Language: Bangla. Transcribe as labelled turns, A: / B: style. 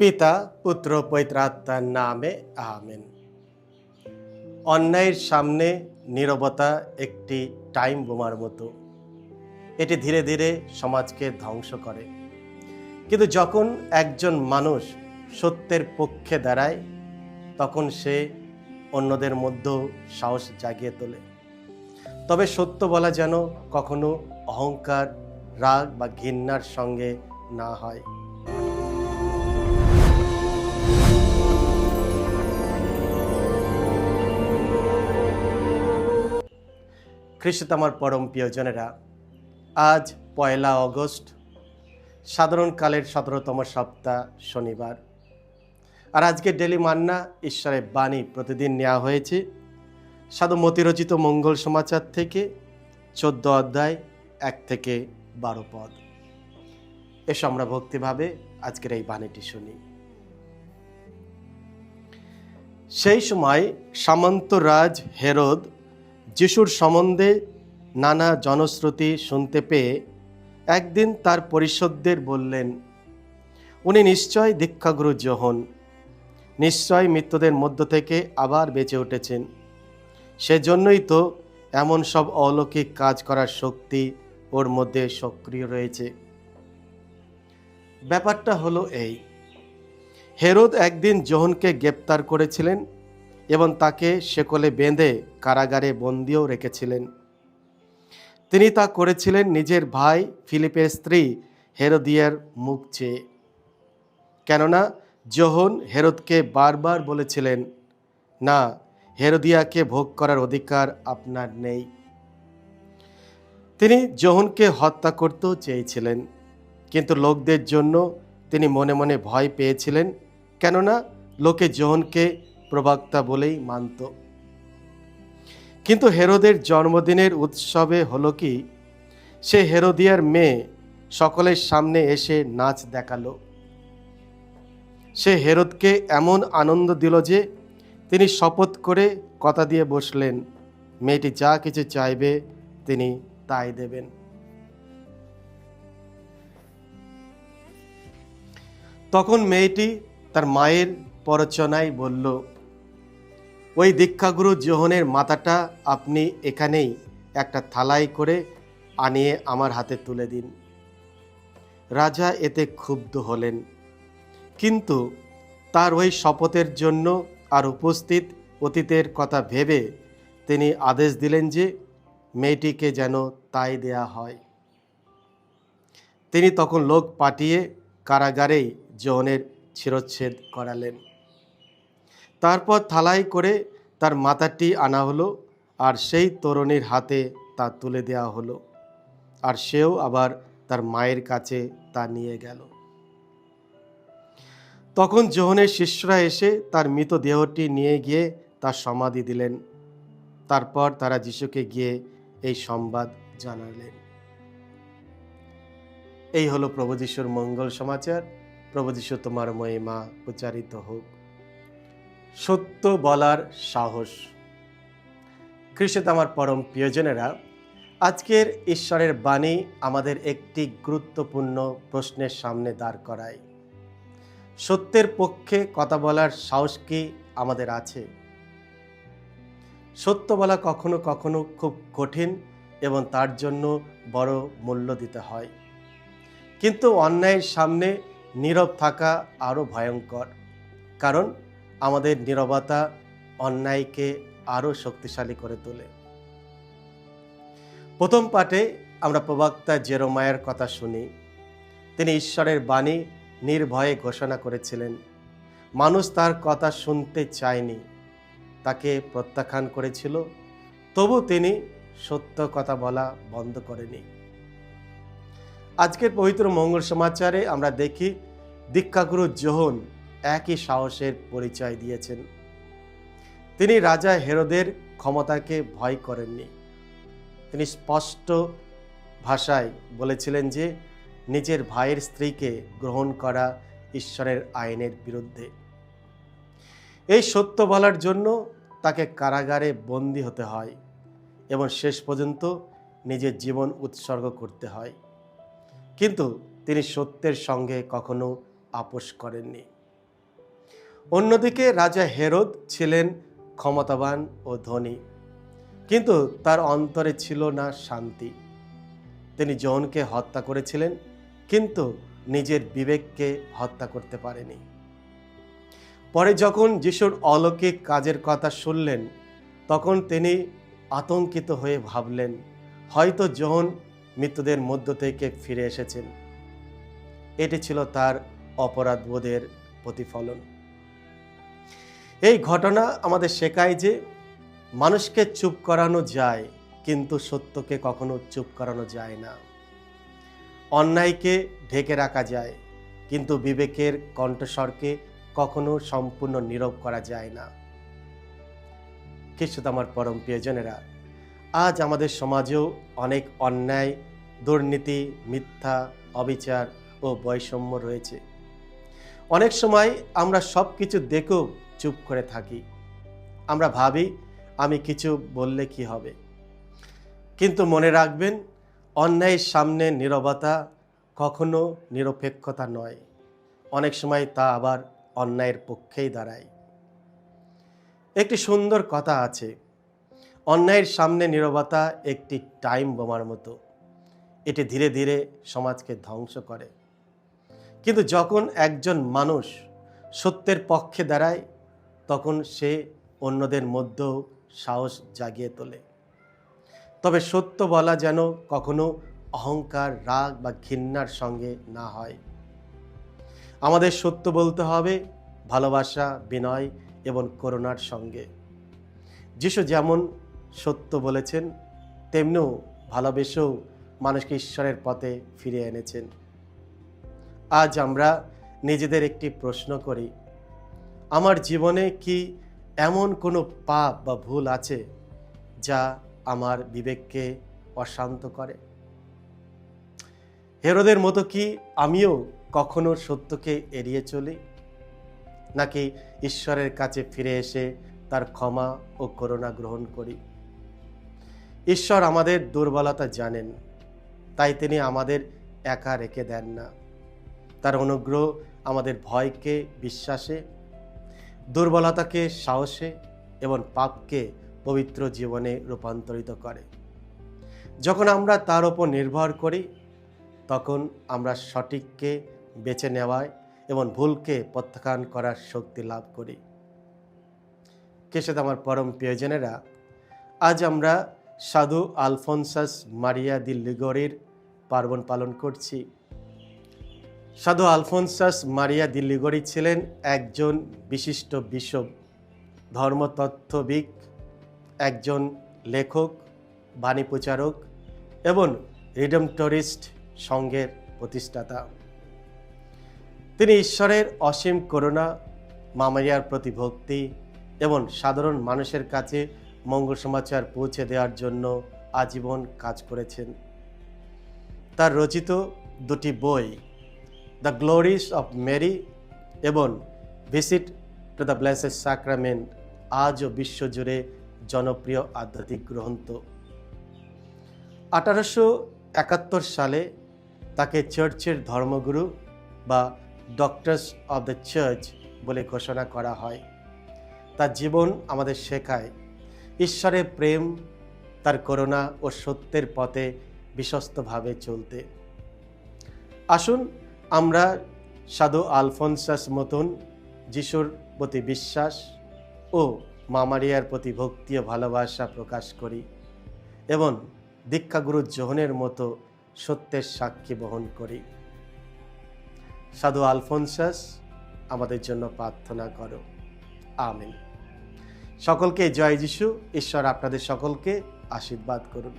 A: পিতা পুত্র পবিত্র আত্মার নামে আমেন। অন্যায়ের সামনে নীরবতা একটি টাইম বোমার মতো। এটি ধীরে ধীরে সমাজকে ধ্বংস করে, কিন্তু যখন একজন মানুষ সত্যের পক্ষে দাঁড়ায় তখন সে অন্যদের মধ্যেও সাহস জাগিয়ে তোলে। তবে সত্য বলা যেন কখনো অহংকার, রাগ বা ঘৃণার সঙ্গে না হয়। খ্রিস্টে আমার পরম প্রিয়জনেরা, আজ 1 অগস্ট, সাধারণকালের 17তম সপ্তাহ, শনিবার। আর আজকে ডেলি মান্না ঈশ্বরের বাণী প্রতিদিন নেওয়া হয়েছে সাধু মতি রচিত মঙ্গল সমাচার থেকে 14 অধ্যায় 1 থেকে 12 পদ। এসো আমরা ভক্তিভাবে আজকের এই বাণীটি শুনি। সেই সময় সামন্ত রাজ হেরোদ যিশুর সম্বন্ধে নানা জনশ্রুতি শুনতে পেয়ে একদিন তার পরিষদদের বললেন, উনি নিশ্চয় দীক্ষাগুরু যোহন, নিশ্চয় মৃত্যুদের মধ্য থেকে আবার বেঁচে উঠেছেন। সেজন্যই তো এমন সব অলৌকিক কাজ করার শক্তি ওর মধ্যে সক্রিয় রয়েছে। ব্যাপারটা হলো এই, হেরোদ একদিন যোহনকে গ্রেপ্তার করেছিলেন এবং তাকে শেকলে বেঁধে কারাগারে বন্দিও রেখেছিলেন। তিনি তা করেছিলেন নিজের ভাই ফিলিপের স্ত্রী হেরোদিয়ার মুখ চেয়ে। কেননা যোহন হেরোদকে বারবার বলেছিলেন, না, হেরোদিয়াকে ভোগ করার অধিকার আপনার নেই। তিনি যোহনকে হত্যা করতেও চেয়েছিলেন, কিন্তু লোকদের জন্য তিনি মনে মনে ভয় পেয়েছিলেন, কেননা লোকে যোহনকে প্রবক্তা বলেই মানত। কিন্তু হেরোদের জন্মদিনের উৎসবে হলো কি, সে হেরোদিয়ার মেয়ে সকলের সামনে এসে নাচ দেখালো। সে হেরোদকে এমন আনন্দ দিল যে তিনি শপথ করে কথা দিয়ে বসলেন, মেয়েটি যা কিছু চাইবে তিনি তাই দেবেন। তখন মেয়েটি তার মায়ের প্ররোচনায় বলল, ওই দীক্ষাগুরু যোহনের মাথাটা আপনি এখানেই একটা থালায় করে আনিয়ে আমার হাতে তুলে দিন। রাজা এতে ক্ষুব্ধ হলেন, কিন্তু তার ওই শপথের জন্য আর উপস্থিত অতিথির কথা ভেবে তিনি আদেশ দিলেন যে মেয়েটিকে যেন তাই দেয়া হয়। তিনি তখন লোক পাঠিয়ে কারাগারেই যোহনের শিরচ্ছেদ করালেন। তারপর থালায় করে তার মাথাটি আনা হলো আর সেই তরুণীর হাতে তা তুলে দেওয়া হলো, আর সেও আবার তার মায়ের কাছে তা নিয়ে গেল। তখন যোহনের শিষ্যরা এসে তার মৃতদেহটি নিয়ে গিয়ে তার সমাধি দিলেন। তারপর তারা যিশুকে গিয়ে এই সংবাদ জানালেন। এই হলো প্রভু যিশুর মঙ্গল সমাচার। প্রভু যিশু তোমার মহিমা উচ্চারিত হোক। সত্য বলার সাহস। খ্রিস্টে আমার পরম প্রিয়জনেরা, আজকের ঈশ্বরের বাণী আমাদের একটি গুরুত্বপূর্ণ প্রশ্নের সামনে দাঁড় করায়। সত্যের পক্ষে কথা বলার সাহস কি আমাদের আছে? সত্য বলা কখনো কখনো খুব কঠিন এবং তার জন্য বড় মূল্য দিতে হয়। কিন্তু অন্যায়ের সামনে নীরব থাকা আরও ভয়ঙ্কর, কারণ আমাদের নীরবতা অন্যায়কে আরও শক্তিশালী করে তোলে। প্রথম পাঠে আমরা প্রবক্তা জেরেমিয়ার কথা শুনি। তিনি ঈশ্বরের বাণী নির্ভয়ে ঘোষণা করেছিলেন। মানুষ তার কথা শুনতে চায়নি, তাকে প্রত্যাখ্যান করেছিল, তবু তিনি সত্য কথা বলা বন্ধ করেনি। আজকের পবিত্র মঙ্গল সমাচারে আমরা দেখি দীক্ষাগুরু যোহন একই সাহসের পরিচয় দিয়েছেন। তিনি রাজা হেরোদের ক্ষমতাকে ভয় করেননি। তিনি স্পষ্ট ভাষায় বলেছিলেন যে নিজের ভাইয়ের স্ত্রীকে গ্রহণ করা ঈশ্বরের আইনের বিরুদ্ধে। এই সত্য বলার জন্য তাকে কারাগারে বন্দী হতে হয় এবং শেষ পর্যন্ত নিজের জীবন উৎসর্গ করতে হয়। কিন্তু তিনি সত্যের সঙ্গে কখনো আপোষ করেননি। অন্যদিকে রাজা হেরোদ ছিলেন ক্ষমতাবান ও ধনী, কিন্তু তার অন্তরে ছিল না শান্তি। তিনি জনকে হত্যা করেছিলেন, কিন্তু নিজের বিবেককে হত্যা করতে পারেনি। পরে যখন যিশুর অলৌকিক কাজের কথা শুনলেন, তখন তিনি আতঙ্কিত হয়ে ভাবলেন, হয়তো জন মৃত্যুদের মধ্য থেকে ফিরে এসেছেন। এটি ছিল তার অপরাধবোধের প্রতিফলন। এই ঘটনা আমাদের শেখায় যে মানুষকে চুপ করানো যায়, কিন্তু সত্যকে কখনো চুপ করানো যায় না। অন্যায়কে ঢেকে রাখা যায়, কিন্তু বিবেকের কণ্ঠস্বরকে কখনো সম্পূর্ণ নীরব করা যায় না। খ্রিস্ট আমার পরম প্রিয়জনেরা, আজ আমাদের সমাজেও অনেক অন্যায়, দুর্নীতি, মিথ্যা, অবিচার ও বৈষম্য রয়েছে। অনেক সময় আমরা সব কিছু দেখেও চুপ করে থাকি। আমরা ভাবি, আমি কিছু বললে কি হবে। কিন্তু মনে রাখবেন, অন্যায়ের সামনে নীরবতা কখনো নিরপেক্ষতা নয়, অনেক সময় তা আবার অন্যায়ের পক্ষেই দাঁড়ায়। একটি সুন্দর কথা আছে, অন্যায়ের সামনে নীরবতা একটি টাইম বোমার মতো, এটি ধীরে ধীরে সমাজকে ধ্বংস করে। কিন্তু যখন একজন মানুষ সত্যের পক্ষে দাঁড়ায়, তখন সে অন্যদের মধ্যেও সাহস জাগিয়ে তোলে। তবে সত্য বলা যেন কখনো অহংকার, রাগ বা ঘৃণার সঙ্গে না হয়। আমাদের সত্য বলতে হবে ভালোবাসা, বিনয় এবং করুণার সঙ্গে। যিশু যেমন সত্য বলেছেন, তেমনিও ভালোবেসেও মানুষকে ঈশ্বরের পথে ফিরিয়ে এনেছেন। আজ আমরা নিজেদের একটি প্রশ্ন করি, আমার জীবনে কি এমন কোনো পাপ বা ভুল আছে যা আমার বিবেককে অশান্ত করে? হেরোদের মতো কি আমিও কখনো সত্যকে এড়িয়ে চলি, নাকি ঈশ্বরের কাছে ফিরে এসে তার ক্ষমা ও করুণা গ্রহণ করি? ঈশ্বর আমাদের দুর্বলতা জানেন, তাই তিনি আমাদের একা রেখে দেন না। তার অনুগ্রহ আমাদের ভয়কে বিশ্বাসে, দুর্বলতাকে সাহসে এবং পাপকে পবিত্র জীবনে রূপান্তরিত করে। যখন আমরা তার উপর নির্ভর করি, তখন আমরা সঠিককে বেছে নেওয়ায় এবং ভুলকে প্রত্যাখ্যান করার শক্তি লাভ করি। খ্রিস্ট আমার পরম প্রিয়জনেরা, আজ আমরা সাধু আলফোনসাস মারিয়া দি লিগোরির পার্বণ পালন করছি। সাধু আলফোনসাস মারিয়া দি লিগোরি ছিলেন একজন বিশিষ্ট বিশপ, ধর্মতত্ত্ববিদ, একজন লেখক, বাণী প্রচারক এবং রিডেম্পটরিস্ট সংঘের প্রতিষ্ঠাতা। তিনি ঈশ্বরের অসীম করুণা, মামারিয়ার প্রতি ভক্তি এবং সাধারণ মানুষের কাছে মঙ্গল সমাচার পৌঁছে দেওয়ার জন্য আজীবন কাজ করেছেন। তার রচিত দুটি বই, দ্য গ্লোরিজ অফ মেরি এবং visit to the blessed sacrament, আজও বিশ্বজুড়ে জনপ্রিয় আধ্যাত্মিক গ্রন্থ। 1871 সালে তাকে চার্চের ধর্মগুরু বা ডক্টরস অব দ্য চার্চ বলে ঘোষণা করা হয়। তার জীবন আমাদের শেখায় ঈশ্বরের প্রেম, তার করুণা ও সত্যের পথে বিশ্বস্তভাবে চলতে। আসুন আমরা সাধু আলফোনসাস মতন যিশুর প্রতি বিশ্বাস ও মামারিয়ার প্রতি ভক্তি ও ভালোবাসা প্রকাশ করি এবং দীক্ষাগুরু যোহনের মতো সত্যের সাক্ষী বহন করি। সাধু আলফোনসাস, আমাদের জন্য প্রার্থনা করো। আমিন। সকলকে জয় যিশু। ঈশ্বর আপনাদের সকলকে আশীর্বাদ করুন।